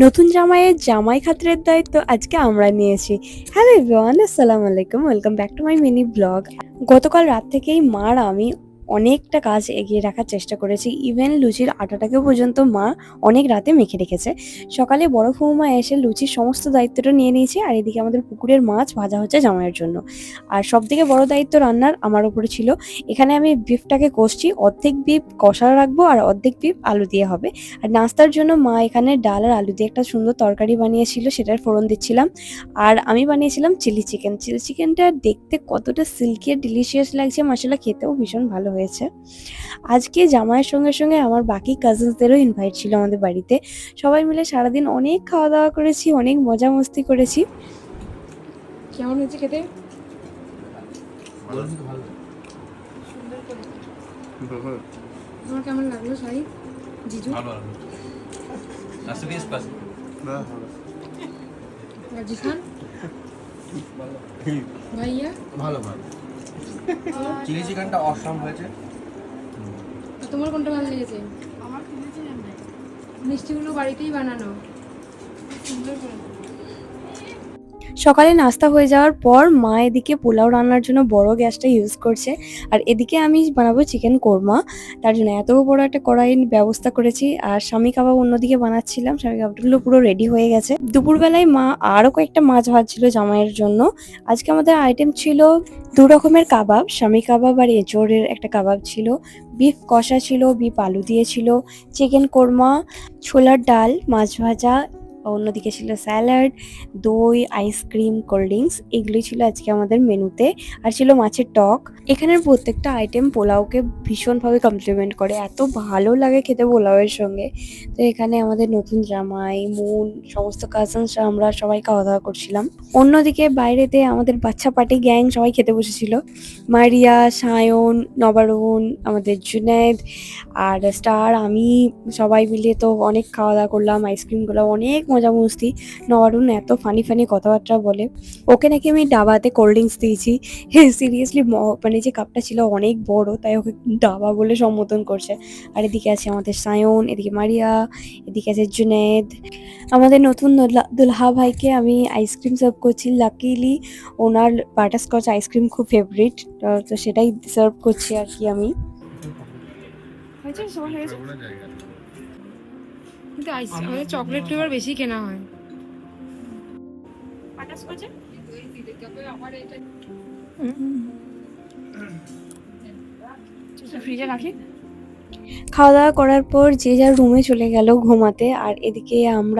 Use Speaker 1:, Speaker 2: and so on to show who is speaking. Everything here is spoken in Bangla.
Speaker 1: নতুন জামাইয়ের জামাই খাতিরের দায়িত্ব আজকে আমরা নিয়েছি। হ্যালো এভরিওয়ান, আসসালামু আলাইকুম, welcome back to my mini blog. গতকাল রাত থেকেই মার আমি অনেকটা কাজ এগিয়ে রাখার চেষ্টা করেছি। ইভেন লুচির আটাটাকেও পর্যন্ত মা অনেক রাতে মেখে রেখেছে। সকালে বড় বৌমা এসে লুচির সমস্ত দায়িত্বটা নিয়ে নিয়েছে, আর এদিকে আমাদের পুকুরের মাছ ভাজা হচ্ছে জামাইয়ের জন্য। আর সবথেকে বড় দায়িত্ব রান্নার আমার উপরে ছিল। এখানে আমি বিফটাকে কষছি, অর্ধেক বিফ কষা রাখবো আর অর্ধেক বিফ আলু দিয়ে হবে। আর নাস্তার জন্য মা এখানে ডাল আর আলু দিয়ে একটা সুন্দর তরকারি বানিয়েছিল, সেটার ফোড়ন দিচ্ছিলাম। আর আমি বানিয়েছিলাম চিলি চিকেন। চিলি চিকেনটা দেখতে কতটা সিল্কি আর ডিলিশিয়াস লাগছে, মাশাআল্লাহ খেতেও ভীষণ ভালো হয়েছে। আজকে জামাইয়ের সঙ্গে সঙ্গে আমার বাকি কাজিনসদেরও ইনভাইট ছিল আমাদের বাড়িতে। সবাই মিলে সারাদিন অনেক খাওয়া দাওয়া করেছি, অনেক মজা মস্তি করেছি। কেমন হয়েছে খেতে? তোমার কেমন লাগলো শাড়ি জিজু? রাজিখান ভাইয়া
Speaker 2: ভালো ভালো চিলি চিকেনটা অসাম হয়েছে।
Speaker 1: তোমার কোনটা ভালো লেগেছে? আমার চিলি চিকেন। মিষ্টিগুলো বাড়িতেই বানানো, সুন্দর করে। সকালে নাস্তা হয়ে যাওয়ার পর মা এদিকে পোলাও রান্নার জন্য বড় গ্যাসটা ইউজ করছে, আর এদিকে আমি বানাবো চিকেন কোরমা। তার জন্য এত বড় একটা কড়াইয়ের ব্যবস্থা করেছি। আর স্বামী কাবাব অন্যদিকে বানাচ্ছিলাম, স্বামী কাবাবগুলো পুরো রেডি হয়ে গেছে। দুপুরবেলায় মা আরও কয়েকটা মাছ ভাজছিল জামাইয়ের জন্য। আজকে আমাদের আইটেম ছিল দু রকমের কাবাব, স্বামী কাবাব আর এঁচোড়ের একটা কাবাব ছিল, বিফ কষা ছিল, বিফ আলু দিয়েছিল, চিকেন কোরমা, ছোলার ডাল, মাছ ভাজা, অন্যদিকে ছিল স্যালাড, দই, আইসক্রিম, কোল্ড ড্রিঙ্কস। এগুলোই ছিল আজকে আমাদের মেনুতে। আর ছিল মাছের টক। এখানের প্রত্যেকটা আইটেম পোলাওকে ভীষণভাবে কমপ্লিমেন্ট করে, এত ভালো লাগে খেতে পোলাওয়ের সঙ্গে। তো এখানে আমাদের নতুন জামাই, মুন, সমস্ত কাজিনসরা আমরা সবাই খাওয়া দাওয়া করছিলাম। অন্যদিকে বাইরেতে আমাদের বাচ্চা পার্টি গ্যাং সবাই খেতে বসেছিল। মারিয়া, সায়ন, নবারুণ, আমাদের জুনেদ আর স্টার, আমি, সবাই মিলে তো অনেক খাওয়া দাওয়া করলাম, আইসক্রিমগুলো, অনেক মজা মস্তি। নবারুণ এত ফানি ফানি কথাবার্তা বলে। ওকে নাকি আমি ডাবাতে কোল্ড ড্রিঙ্কস দিয়েছি। সিরিয়াসলি, মানে যে কাপটা ছিল অনেক বড়, তাই ওকে ডাবা বলে সম্বোধন করছে। আর এদিকে আছে আমাদের সায়ন, এদিকে মারিয়া, এদিকে আছে জুনেদ। আমাদের নতুন দুলহা ভাইকে আমি আইসক্রিম সার্ভ করছি। লাকিলি ওনার বাটারস্কচ আইসক্রিম খুব ফেভারিট, তো সেটাই সার্ভ করছি আর কি আমি। কিন্তু আমাদের চকলেট ফ্লেভার বেশি কেনা হয়। ফ্রিজে রাখি। খাওয়া দাওয়া করার পর যে যার রুমে চলে গেল ঘুমাতে, আর এদিকে আমরা